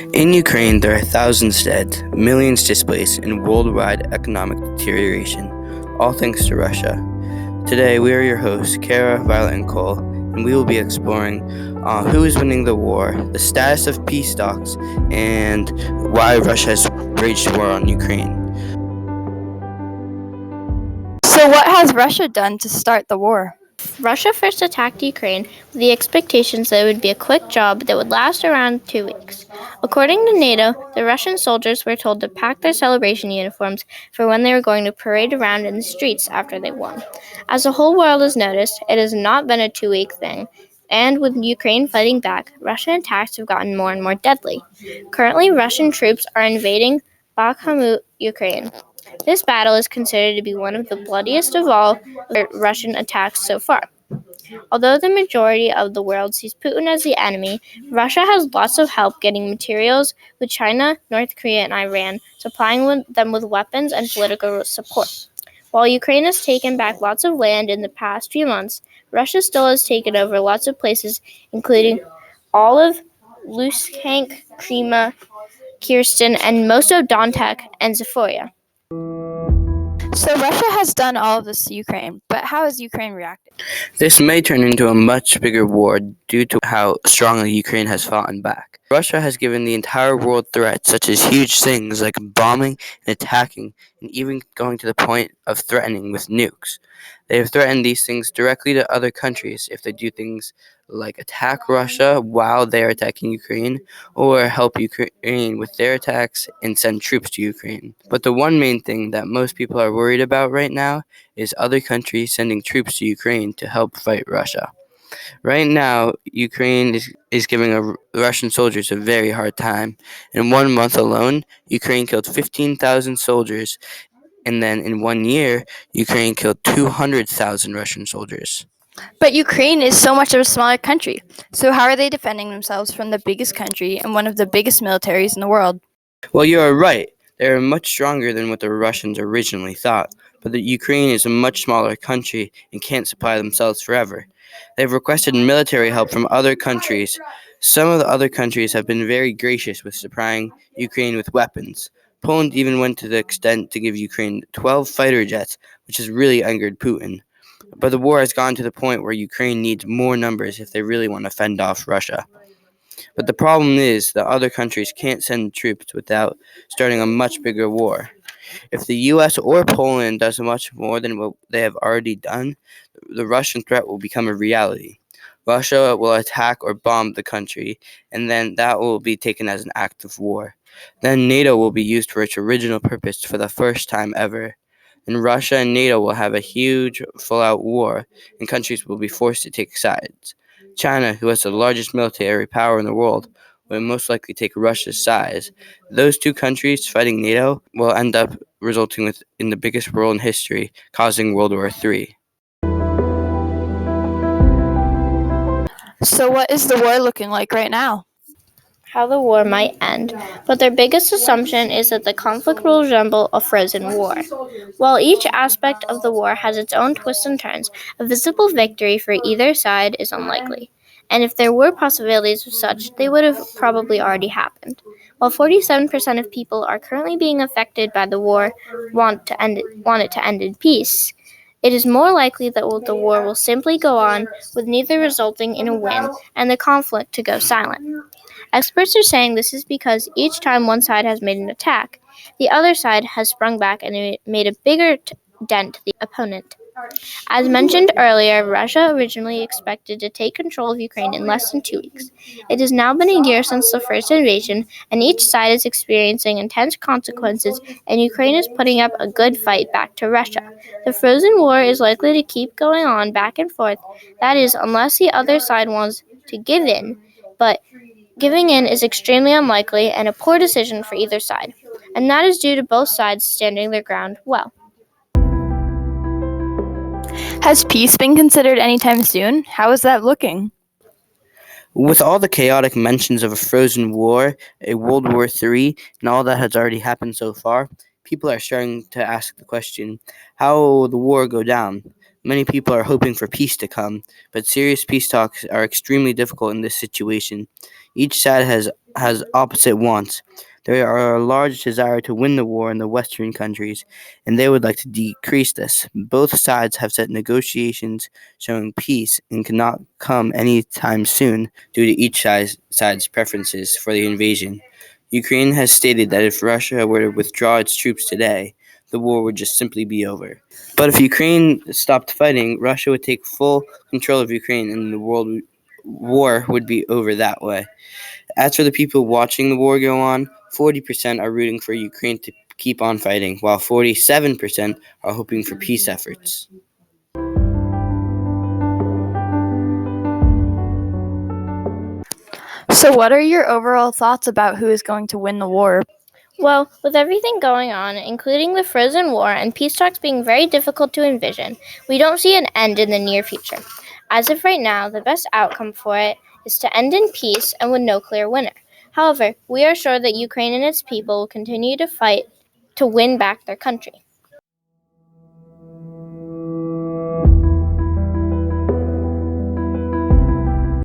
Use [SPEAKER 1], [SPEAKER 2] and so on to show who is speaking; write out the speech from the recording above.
[SPEAKER 1] In Ukraine, there are thousands dead, millions displaced, and worldwide economic deterioration, all thanks to Russia. Today, we are your hosts, Kara, Violet, and Cole, and we will be exploring who is winning the war, the status of peace talks, and why Russia has waged war on Ukraine.
[SPEAKER 2] So what has Russia done to start the war?
[SPEAKER 3] Russia first attacked Ukraine with the expectations that it would be a quick job that would last around 2 weeks. According to NATO, the Russian soldiers were told to pack their celebration uniforms for when they were going to parade around in the streets after they won. As the whole world has noticed, it has not been a 2-week thing. And with Ukraine fighting back, Russian attacks have gotten more and more deadly. Currently, Russian troops are invading Bakhmut, Ukraine. This battle is considered to be one of the bloodiest of all Russian attacks so far. Although the majority of the world sees Putin as the enemy, Russia has lots of help getting materials, with China, North Korea, and Iran supplying them with weapons and political support. While Ukraine has taken back lots of land in the past few months, Russia still has taken over lots of places, including all of Luhansk, Crimea, Kherson, and most of Donetsk and Zaporizhia.
[SPEAKER 2] So Russia has done all of this to Ukraine, but how has Ukraine reacted?
[SPEAKER 1] This may turn into a much bigger war due to how strongly Ukraine has fought back. Russia has given the entire world threats such as huge things like bombing and attacking, and even going to the point of threatening with nukes. They have threatened these things directly to other countries if they do things like attack Russia while they are attacking Ukraine, or help Ukraine with their attacks and send troops to Ukraine. But the one main thing that most people are worried about right now is other countries sending troops to Ukraine to help fight Russia. Right now, Ukraine is giving Russian soldiers a very hard time. In 1 month alone, Ukraine killed 15,000 soldiers, and then in 1 year, Ukraine killed 200,000 Russian soldiers.
[SPEAKER 2] But Ukraine is so much of a smaller country, so how are they defending themselves from the biggest country and one of the biggest militaries in the world?
[SPEAKER 1] Well, you are right. They are much stronger than what the Russians originally thought, but the Ukraine is a much smaller country and can't supply themselves forever. They've requested military help from other countries. Some of the other countries have been very gracious with supplying Ukraine with weapons. Poland even went to the extent to give Ukraine 12 fighter jets, which has really angered Putin. But the war has gone to the point where Ukraine needs more numbers if they really want to fend off Russia. But the problem is that other countries can't send troops without starting a much bigger war. If the US or Poland does much more than what they have already done, the Russian threat will become a reality. Russia will attack or bomb the country, and then that will be taken as an act of war. Then NATO will be used for its original purpose for the first time ever. And Russia and NATO will have a huge, full-out war, and countries will be forced to take sides. China, who has the largest military power in the world, will most likely take Russia's side. Those two countries fighting NATO will end up resulting in the biggest war in history, causing World War III.
[SPEAKER 2] So what is the war looking like right now?
[SPEAKER 3] How the war might end, but their biggest assumption is that the conflict will resemble a frozen war. While each aspect of the war has its own twists and turns, a visible victory for either side is unlikely. And if there were possibilities of such, they would have probably already happened. While 47% of people are currently being affected by the war want it to end in peace, it is more likely that the war will simply go on, with neither resulting in a win and the conflict to go silent. Experts are saying this is because each time one side has made an attack, the other side has sprung back and made a bigger dent to the opponent. As mentioned earlier, Russia originally expected to take control of Ukraine in less than 2 weeks. It has now been a year since the first invasion, and each side is experiencing intense consequences, and Ukraine is putting up a good fight back to Russia. The frozen war is likely to keep going on back and forth, that is, unless the other side wants to give in, but giving in is extremely unlikely and a poor decision for either side, and that is due to both sides standing their ground well.
[SPEAKER 2] Has peace been considered anytime soon? How is that looking?
[SPEAKER 1] With all the chaotic mentions of a frozen war, a World War III, and all that has already happened so far, people are starting to ask the question, how will the war go down? Many people are hoping for peace to come, but serious peace talks are extremely difficult in this situation. Each side has opposite wants. There are a large desire to win the war in the Western countries, and they would like to decrease this. Both sides have set negotiations showing peace and cannot come anytime soon due to each side's preferences for the invasion. Ukraine has stated that if Russia were to withdraw its troops today, the war would just simply be over. But if Ukraine stopped fighting, Russia would take full control of Ukraine and the world war would be over that way. As for the people watching the war go on, 40% are rooting for Ukraine to keep on fighting, while 47% are hoping for peace efforts.
[SPEAKER 2] So, what are your overall thoughts about who is going to win the war?
[SPEAKER 3] Well, with everything going on, including the frozen war and peace talks being very difficult to envision, we don't see an end in the near future. As of right now, the best outcome for it is to end in peace and with no clear winner. However, we are sure that Ukraine and its people will continue to fight to win back their country.